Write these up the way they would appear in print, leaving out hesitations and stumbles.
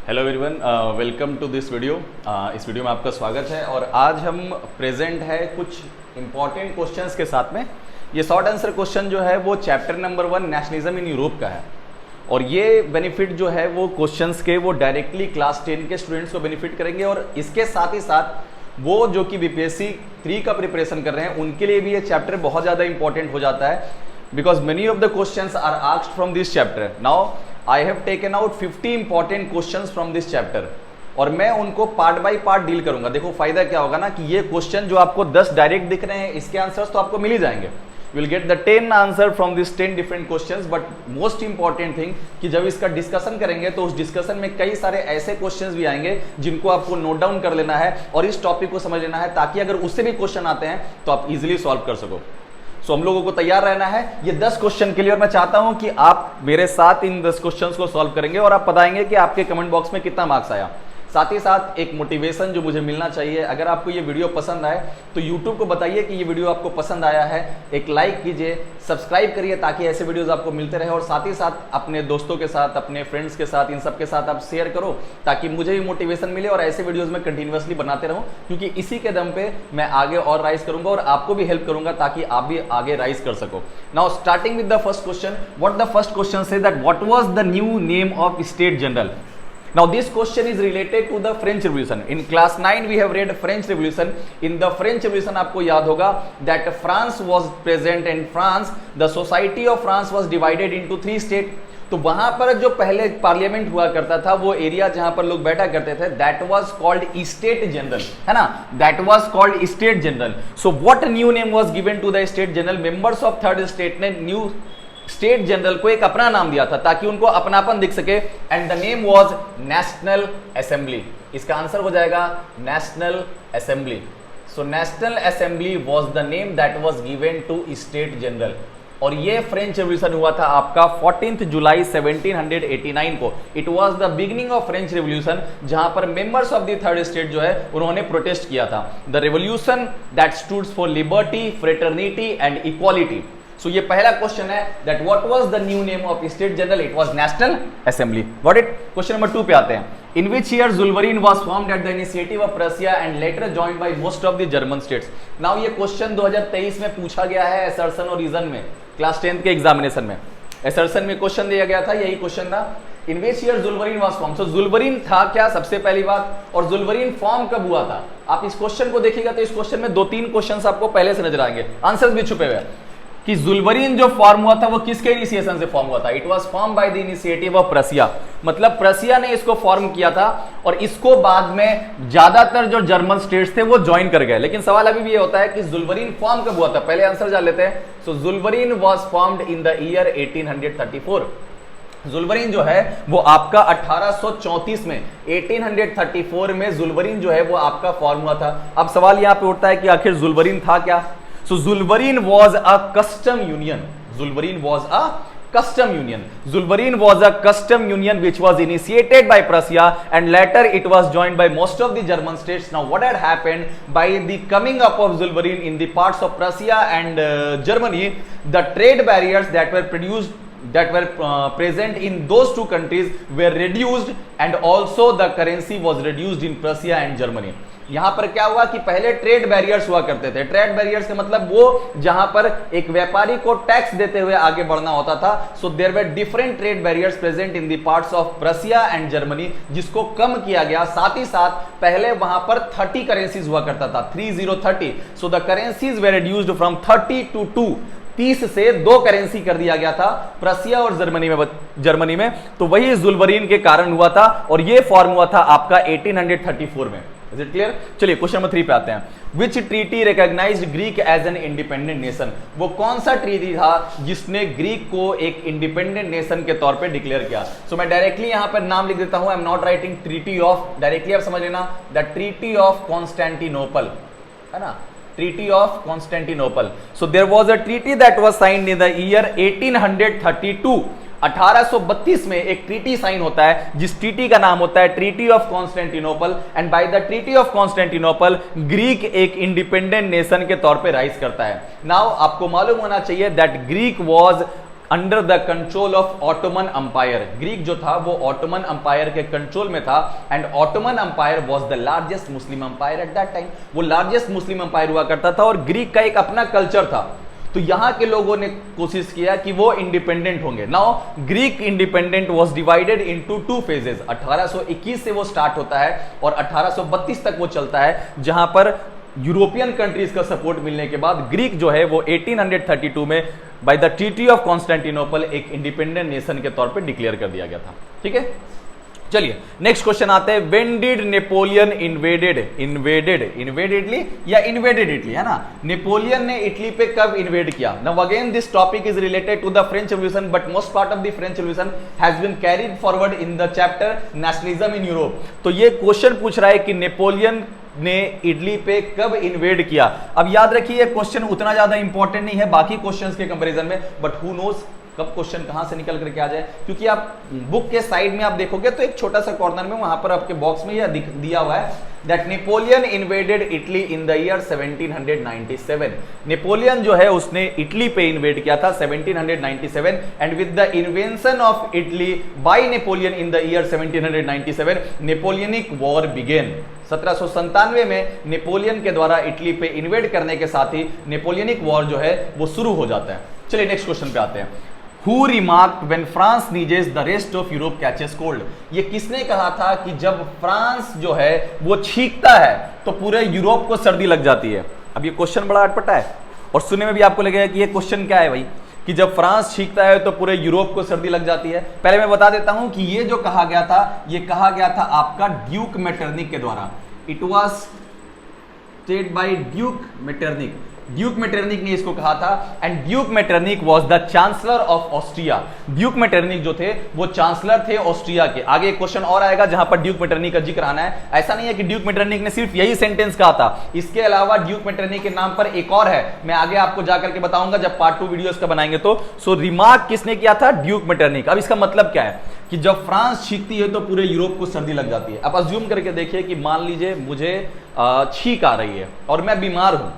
Hello everyone, welcome to this video. इस video में आपका स्वागत है और आज हम प्रेजेंट है कुछ इंपॉर्टेंट क्वेश्चंस के साथ में। ये शॉर्ट आंसर क्वेश्चन जो है वो chapter number 1 nationalism in Europe का है और ये बेनिफिट जो है वो क्वेश्चंस के वो डायरेक्टली क्लास 10 के स्टूडेंट्स को बेनिफिट करेंगे और इसके साथ ही साथ वो जो कि बीपीएससी 3 का प्रिपरेशन कर रहे हैं उनके लिए भी ये चैप्टर बहुत ज़्यादा इंपॉर्टेंट हो जाता है, because many of the questions are asked from this chapter. Now I have taken out 50 important questions from this chapter और मैं उनको पार्ट बाय पार्ट डील करूंगा। देखो फायदा क्या होगा ना कि ये क्वेश्चन जो आपको 10 डायरेक्ट दिख रहे हैं इसके आंसर्स तो आपको मिल ही जाएंगे। You will get the 10 answer from this 10 different questions, but most important thing कि जब इसका डिस्कशन करेंगे तो उस डिस्कशन में कई सारे ऐसे क्वेश्चंस भी आएंगे जिनको आपको नोट डाउन कर लेना है और इस टॉपिक को समझ लेना है ताकि अगर उससे भी क्वेश्चन आते हैं तो आप इजिली सॉल्व कर सको। सो हम लोगों को तैयार रहना है ये 10 क्वेश्चन के लिए और मैं चाहता हूं कि आप मेरे साथ इन 10 क्वेश्चंस को सॉल्व करेंगे और आप बताएंगे कि आपके कमेंट बॉक्स में कितना मार्क्स आया। साथ ही साथ एक मोटिवेशन जो मुझे मिलना चाहिए, अगर आपको ये वीडियो पसंद आए तो YouTube को बताइए कि ये वीडियो आपको पसंद आया है, एक लाइक कीजिए, सब्सक्राइब करिए ताकि ऐसे वीडियोस आपको मिलते रहे और साथ ही साथ अपने दोस्तों के साथ, अपने फ्रेंड्स के साथ, इन सब के साथ आप शेयर करो ताकि मुझे भी मोटिवेशन मिले और ऐसे वीडियोज में कंटिन्यूअसली बनाते रहूं, क्योंकि इसी के दम पे मैं आगे और राइज करूंगा और आपको भी हेल्प करूंगा ताकि आप भी आगे राइज कर सको। Now starting with the first question, what the first question say that what was the new name of state general. Now this question is related to the French Revolution. In class 9 we have read French Revolution. In the French Revolution आपको याद होगा that France was present and France, the society of France was divided into 3 states. तो वहां पर जो पहले parliament हुआ करता था वो एरिया जहां पर लोग बैठा करते थे that was called state general, है ना, that was called state general. So what new name was given to the state general? Members of third state ने न्यू स्टेट जनरल को एक अपना नाम दिया था ताकि उनको अपनापन दिख सके and the name was national assembly. इसका आंसर हो जाएगा national assembly. So national assembly was the name that was given to state general और ये फ्रेंच रेवोल्यूशन हुआ था आपका 14 जुलाई 1789 को। It was the beginning of French revolution जहां पर members of the third state जो है उन्होंने प्रोटेस्ट किया था। The revolution that stood for liberty, fraternity and equality. So ये पहला क्वेश्चन है that what was the new name of state general? It was national assembly. Got it? Question number 2 पे आते हैं। In which year Zollverein was formed at the initiative of Prussia and later joined by most of the German states. Now ये question 2023 में पूछा गया है assertion और reason में, क्लास 10 के एग्जामिनेशन में असर्शन में क्वेश्चन दिया गया था, यही क्वेश्चन था। इन which year Zollverein was form. सो ज़ुल्वरीन था क्या, सबसे पहली बात, और ज़ुल्वरीन फॉर्म कब हुआ था? आप इस क्वेश्चन को देखिएगा तो इस क्वेश्चन में 2-3 क्वेश्चंस आपको पहले से नजर आएंगे, आंसर्स भी छुपे हुए हैं कि ज़ुल्वरीन जो फॉर्म हुआ था वो किसके इनिशिएशन से फॉर्म हुआ था? It was form by the initiative of Prussia, मतलब प्रशिया ने इसको फॉर्म किया था और इसको बाद में ज्यादातर जो जर्मन स्टेट्स थे वो ज्वाइन कर गए। लेकिन सवाल अभी भी ये होता है कि ज़ुल्वरीन फॉर्म कब हुआ था? पहले आंसर जान लेते हैं। So Zollverein was formed in the year 1834। Zollverein जो है वो आपका 1834 में 1834 में ज़ुल्वरीन जो है वो आपका फॉर्म हुआ था। अब सवाल यहां पे उठता है कि आखिर ज़ुल्वरीन था क्या? So Zulverin was a custom union. Zulverin was a custom union. Zulverin was a custom union which was initiated by Prussia and later it was joined by most of the German states. Now what had happened by the coming up of Zulverin in the parts of Prussia and Germany, the trade barriers that were present in those two countries were reduced and also the currency was reduced in Prussia and Germany. यहां पर क्या हुआ कि पहले trade barriers हुआ करते थे। Trade barriers का मतलब वो जहां पर एक व्यापारी को टैक्स देते हुए आगे बढ़ना होता था। So there were different trade barriers present in the parts of Prussia and Germany, जिसको कम किया गया। साथ ही साथ पहले वहां पर 30 करेंसीज हुआ करता था, 3030। So the currencies were reduced from 30 to 2, 30 से 2 करेंसी कर दिया गया था प्रशिया और जर्मनी में। तो वही ज़ुल्वरीन के कारण हुआ था और ये फॉर्म हुआ था आपका 1834 में। Is it clear? चलिए क्वेश्चन नंबर 3 पे आते हैं। Which treaty recognized Greek as an independent nation? वो कौन सा ट्रीटी था जिसने ग्रीक को एक इंडिपेंडेंट नेशन के तौर पे डिक्लेयर किया? सो मैं डायरेक्टली यहां पर नाम लिख देता हूं, I am not writing treaty of, directly आप समझ लेना, द ट्रीटी ऑफ कॉन्स्टेंटिनोपल, है ना, treaty of Constantinople. So there was a treaty that was signed in the year 1832। 1832 में एक ट्रीटी साइन होता है जिस ट्रीटी का नाम होता है treaty of Constantinople and by the treaty of Constantinople Greek एक इंडिपेंडेंट नेशन के तौर पे राइज करता है। नाउ आपको मालूम होना चाहिए that Greek was under the control of Ottoman umpire. Greek जो था वो ऑटोमन अंपायर के कंट्रोल में था and Ottoman umpire was the largest Muslim umpire at that time. वो लार्जेस्ट मुस्लिम अंपायर हुआ करता था और ग्रीक का एक अपना कल्चर था। तो यहां के लोगों ने कोशिश किया कि वो इंडिपेंडेंट होंगे। Now Greek independent was divided into two phases. 1821 से वो स्टार्ट होता है और 1832 तक वो चलता है, जहां पर यूरोपियन कंट्रीज का सपोर्ट मिलने के बाद ग्रीक जो है वो 1832 में by the treaty of Constantinople एक इंडिपेंडेंट नेशन के तौर पे डिक्लेयर कर दिया गया था। ठीक है, चलिए नेक्स्ट क्वेश्चन आते हैं। व्हेन डिड नेपोलियन इन्वेडेडली या इन्वेडेड इटली, है ना? नेपोलियन ने इटली पे कब इन्वेड किया? Now again this topic is related to the French revolution, but most part of the French revolution has been carried forward in the chapter nationalism in Europe. तो ये question पूछ रहा है कि नेपोलियन ने इटली पे कब इन्वेड किया। अब याद रखिए क्वेश्चन उतना ज्यादा इंपॉर्टेंट नहीं है बाकी क्वेश्चंस के कंपैरिजन में, बट हु नोज कब क्वेश्चन कहां से निकल करके आ जाए, क्योंकि आप बुक के साइड में आप देखोगे तो एक छोटा सा कॉर्नर में वहां पर आपके बॉक्स में यह दिया हुआ है that Napoleon invaded Italy in the year 1797। Napoleon जो है उसने इटली पे इन्वेड किया था 1797 and with the invention of Italy by Napoleon in the year 1797 Napoleonic war began. 1797 में नेपोलियन के द्वारा इटली पे इन्वेड करने के साथ ही नेपोलियनिक वॉर जो है वो शुरू हो जाता है। चलिए नेक्स्ट क्वेश्चन पे आते हैं। Who remarked when France sneezes the rest of Europe catches cold? ये किसने कहा था कि जब फ्रांस जो है वो छींकता है तो पूरे यूरोप को सर्दी लग जाती है? अब ये क्वेश्चन बड़ा अटपटा है और सुनने में भी आपको लगेगा कि ये क्वेश्चन क्या है भाई, कि जब फ्रांस छींकता है तो पूरे यूरोप को सर्दी लग जाती है। पहले मैं बता देता हूं कि ये जो कहा गया था, ये कहा गया था आपका ड्यूक मेटरनिक के द्वारा। It was stated by Duke Metternich. Duke Metternich ने इसको कहा था and duke Metternich was the chancellor of Austria. Duke Metternich जो थे वो चांसलर थे ऑस्ट्रिया के। आगे एक क्वेश्चन और आएगा जहां पर ड्यूक मेटरनिक का जिक्र आना है। ऐसा नहीं है कि ड्यूक मेटरनिक ने सिर्फ यही सेंटेंस कहा था, इसके अलावा ड्यूक मेटरनिक के नाम पर एक और है, मैं आगे आपको जाकर के बताऊंगा जब पार्ट 2 वीडियोस का बनाएंगे तो। सो रिमार्क किसने किया था? Duke Metternich. अब इसका मतलब क्या है कि जब फ्रांस छींकती है तो पूरे यूरोप को सर्दी लग जाती है। अब अज्यूम करके देखिए कि मान लीजिए मुझे छींक आ रही है और मैं बीमार हूं,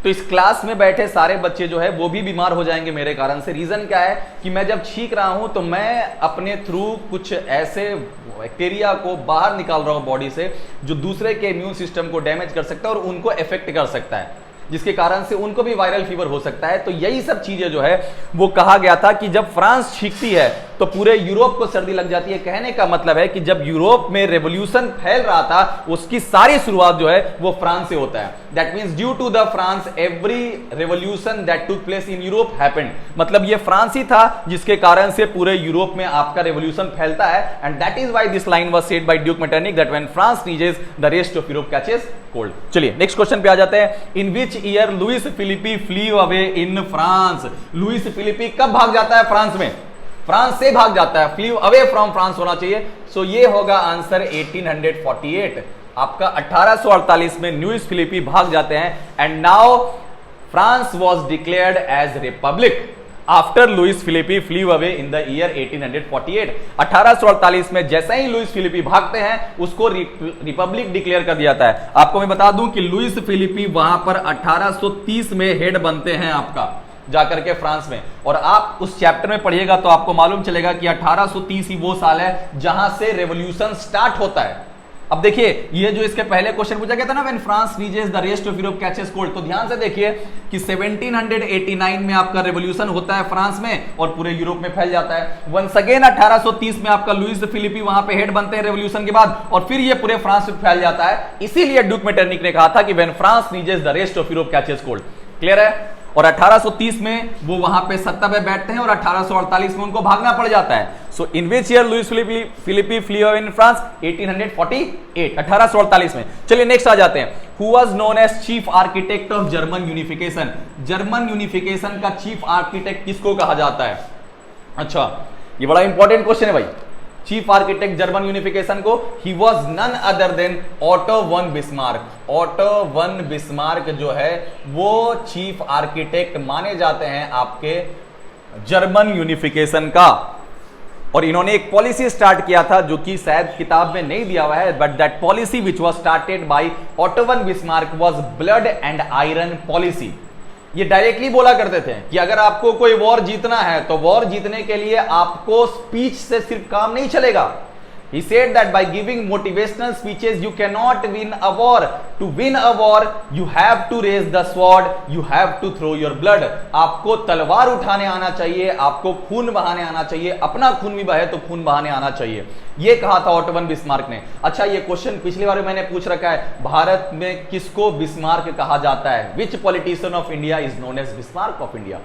तो इस क्लास में बैठे सारे बच्चे जो है वो भी बीमार हो जाएंगे मेरे कारण से। रीजन क्या है कि मैं जब छींक रहा हूं तो मैं अपने थ्रू कुछ ऐसे बैक्टीरिया को बाहर निकाल रहा हूं बॉडी से जो दूसरे के इम्यून सिस्टम को डैमेज कर सकता है और उनको इफेक्ट कर सकता है, जिसके कारण से उनको भी वायरल फीवर हो सकता है। तो यही सब चीजें जो है वो कहा गया था कि जब फ्रांस छींकती है तो पूरे यूरोप को सर्दी लग जाती है। कहने का मतलब है कि जब यूरोप में रेवोल्यूशन फैल रहा था उसकी सारी शुरुआत जो है वो फ्रांस से होता है। That means due to the France every revolution that took place in Europe happened. मतलब ये फ्रांस ही था जिसके कारण से पूरे यूरोप में आपका रेवोल्यूशन फैलता है and that is why this line was said by Duke Metternich that when France sneezes the rest of Europe catches cold. चलिए नेक्स्ट क्वेश्चन पे आ जाते हैं। In which year Louis Philippe flee away in France? Louis Philippe कब भाग जाता है France में? फ्रांस से भाग जाता है, फ्ली अवे फ्रॉम फ्रांस होना चाहिए। सो ये होगा आंसर 1848। आपका 1848 में लुइस फिलिपी भाग जाते हैं and now France was declared as republic after Louis Philippe flee away in the year 1848। 1848 में जैसे ही लुइस फिलिपी भागते हैं उसको रिपब्लिक डिक्लेयर कर दिया जाता है। आपको मैं बता दूं कि लुइस फिलिपी वहां पर 1830 में हेड बनते हैं आपका जाकर के फ्रांस में, और आप उस चैप्टर में पढ़िएगा तो आपको मालूम चलेगा कि 1830 ही वो साल है जहां से रेवोल्यूशन स्टार्ट होता है। अब देखिए ये जो इसके पहले क्वेश्चन पूछा गया था ना, when France sneezes the rest of Europe catches cold, तो ध्यान से देखिए कि 1789 में आपका रेवोल्यूशन होता है फ्रांस में और पूरे यूरोप में फैल जाता है। वंस अगेन 1830 में आपका लुइस फिलिपी वहां पे हेड बनते हैं रेवोल्यूशन के बाद और फिर ये पूरे फ्रांस में फैल जाता है। इसीलिए ड्यूक मेटरनिक ने कहा था कि when France sneezes the rest of Europe catches cold. Clear है? और 1830 में वो वहां पे सत्ता पे बैठते हैं और 1848 में उनको भागना पड़ जाता है। So in which year Louis Philippe flee away in France? 1848, 1848 में। चलिए नेक्स्ट आ जाते हैं। Who was known as chief architect of German unification? German unification का चीफ आर्किटेक्ट किसको कहा जाता है? अच्छा ये बड़ा इंपॉर्टेंट क्वेश्चन है भाई। चीफ आर्किटेक्ट जर्मन यूनिफिकेशन को, he was none other than Otto von Bismarck. Otto von Bismarck जो है वो चीफ आर्किटेक्ट माने जाते हैं आपके जर्मन यूनिफिकेशन का। और इन्होंने एक पॉलिसी स्टार्ट किया था जो कि शायद किताब में नहीं दिया हुआ है, but that policy which was started by auto von Bismarck was blood and iron policy. ये डायरेक्टली बोला करते थे कि अगर आपको कोई वॉर जीतना है तो वॉर जीतने के लिए आपको स्पीच से सिर्फ काम नहीं चलेगा. He said that by giving motivational speeches you cannot win a war. To win a war you have to raise the sword, you have to throw your blood. आपको तलवार उठाने आना चाहिए, आपको खून बहाने आना चाहिए, अपना खून भी बहे तो खून बहाने आना चाहिए. ये कहा था ऑटो वन बिस्मार्क ने. अच्छा, ये क्वेश्चन पिछली बार मैंने पूछ रखा है, भारत में किसको बिस्मार्क कहा जाता है? Which politician of India is known as Bismarck of India?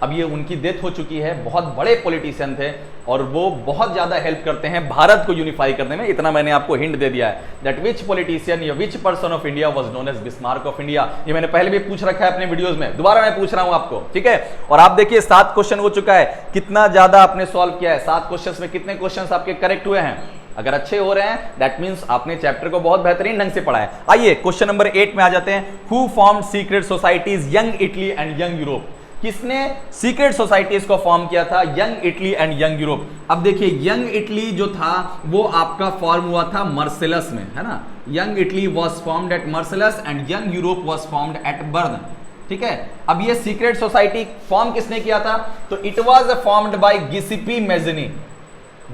अब ये उनकी डेथ हो चुकी है, बहुत बड़े पॉलिटिशियन थे और वो बहुत ज्यादा हेल्प करते हैं भारत को यूनिफाई करने में. इतना मैंने आपको हिंट दे दिया है दैट विच पॉलिटिशियन या which person of India was known as Bismarck of India. ये मैंने पहले भी पूछ रखा है अपने वीडियोस में, दोबारा मैं पूछ रहा हूं आपको, ठीक है. और आप देखिए 7 क्वेश्चन हो चुका है, कितना ज्यादा आपने सॉल्व किया है. 7 क्वेश्चंस में कितने क्वेश्चंस आपके करेक्ट हुए हैं? अगर अच्छे हो रहे हैं दैट मींस आपने चैप्टर को बहुत बेहतरीन ढंग से पढ़ा है. आइए क्वेश्चन नंबर 8 में आ जाते हैं. Who formed secret societies young Italy and young Europe? किसने सीक्रेट सोसाइटीज को फॉर्म किया था? Young Italy and young Europe. अब देखिए यंग इटली जो था वो आपका फॉर्म हुआ था मार्सेलस में, है ना. Young Italy was formed eight Marcellus and young Europe was formed eight burn, ठीक है. अब ये सीक्रेट सोसाइटी फॉर्म किसने किया था? तो it was formed by गिसिपी Mazzini.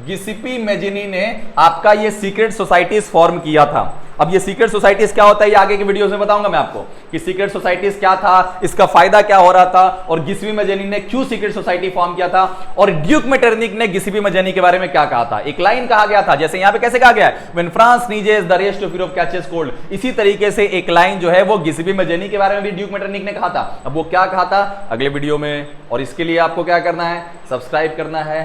गिसिपी Mazzini ने आपका ये सीक्रेट सोसाइटीज फॉर्म किया था. अब ये सीक्रेट सोसाइटीज क्या होता है ये आगे के वीडियोस में बताऊंगा मैं आपको कि सीक्रेट सोसाइटीज क्या था, इसका फायदा क्या हो रहा था और गिसिपी मेजिनी ने क्यों सीक्रेट सोसाइटी फॉर्म किया था और ड्यूक मेटरनिक ने गिसिपी मेजिनी के बारे में क्या कहा था. एक लाइन कहा गया था, जैसे यहां पे कैसे कहा गया है, when France नीजेस the rest of Europe catches cold. इसी तरीके से एक लाइन जो है वो गिसिपी मेजिनी के बारे में भी ड्यूक मेटरनिक ने कहा था. अब वो क्या कहा था अगले वीडियो में, और इसके लिए आपको क्या करना है, सब्सक्राइब करना है,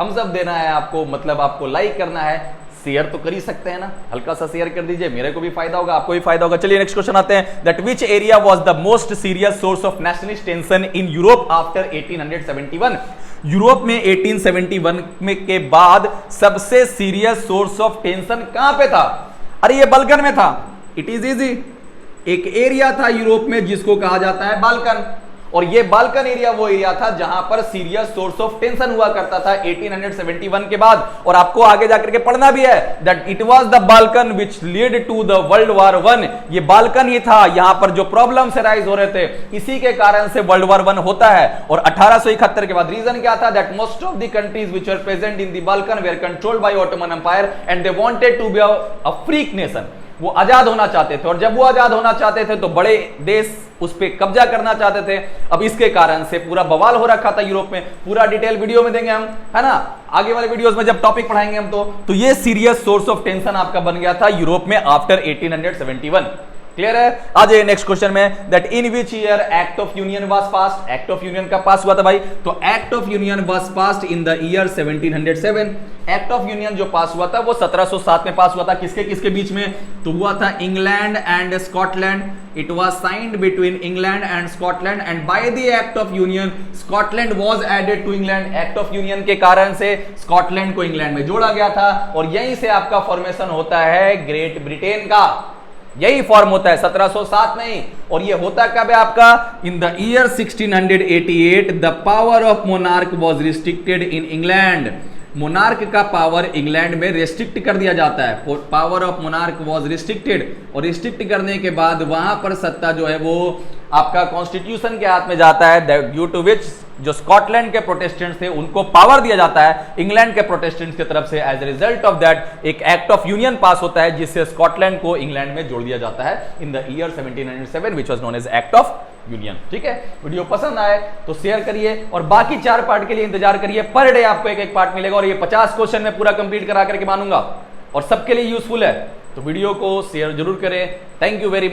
थम्स अप देना है आपको, मतलब आपको लाइक करना है, शेयर तो कर ही सकते हैं ना, हल्का सा शेयर कर दीजिए, मेरे को भी फायदा होगा, आपको भी फायदा होगा. चलिए नेक्स्ट क्वेश्चन आते हैं. That which area was the most serious source of nationalist tension in Europe after 1871? Europe में 1871 में के बाद सबसे सीरियस सोर्स ऑफ टेंशन कहां पे था? अरे ये बाल्कन में था. It is easy. एक एरिया था यूरोप में जिसको कहा जाता है बाल्कन, और ये बाल्कन एरिया वो एरिया था जहां पर सीरियस सोर्स ऑफ टेंशन हुआ करता था 1871 के बाद. और आपको आगे जाकर के पढ़ना भी है that it was the Balkan which lead to the world war 1. ये बाल्कन ही था, यहां पर जो प्रॉब्लम्स राइज हो रहे थे इसी के कारण से वर्ल्ड वॉर 1 होता है. और 1871 के बाद रीजन क्या था? That most of the countries which were present in the Balkan were controlled by Ottoman empire and they wanted to be a free nation. वो आजाद होना चाहते थे, और जब वो आजाद होना चाहते थे तो बड़े देश उस पर कब्जा करना चाहते थे. अब इसके कारण से पूरा बवाल हो रखा था यूरोप में. पूरा डिटेल वीडियो में देंगे हम, है ना, आगे वाले वीडियोस में जब टॉपिक पढ़ाएंगे हम. तो ये सीरियस सोर्स ऑफ टेंशन आपका बन गया था यूरोप में आफ्टर 1871. क्लियर है? आ जाइए नेक्स्ट क्वेश्चन में. That in which year act of union was passed? Act of union का पास हुआ था भाई? तो act of union was passed in the year 1707. Act of union जो पास हुआ था वो 1707 में पास हुआ था. किसके किसके बीच में? तो हुआ था England and Scotland. It was signed between England and Scotland and by the act of union Scotland was added to England. Act of union के कारण से स्कॉटलैंड को इंग्लैंड में जोड़ा गया था, और यहीं से आपका फॉर्मेशन होता है ग्रेट ब्रिटेन का. यही फॉर्म होता है 1707 में ही. और ये होता कब है आपका? इन the year 1688 the power of monarch was restricted in England. Monarch का पावर इंग्लैंड में रेस्ट्रिक्ट कर दिया जाता है. Power of monarch was restricted, और रिस्ट्रिक्ट करने के बाद वहां पर सत्ता जो है वो आपका कॉन्स्टिट्यूशन के हाथ में जाता है, ड्यू टू विच जो स्कॉटलैंड के प्रोटेस्टेंट्स थे उनको पावर दिया जाता है इंग्लैंड के प्रोटेस्टेंट्स की तरफ से. As a result of that एक एक्ट ऑफ यूनियन पास होता है जिससे स्कॉटलैंड को इंग्लैंड में जोड़ दिया जाता है in the year 1707 which was known as act of union. ठीक है, वीडियो पसंद आए तो शेयर करिए, और बाकी 4 पार्ट के लिए इंतजार करिए. पर डे आपको एक पार्ट मिलेगा, और ये 50 क्वेश्चन में पूरा कंप्लीट करा करके मानूंगा, और सबके लिए यूजफुल है. तो वीडियो को शेयर जरूर करें. Thank you very much.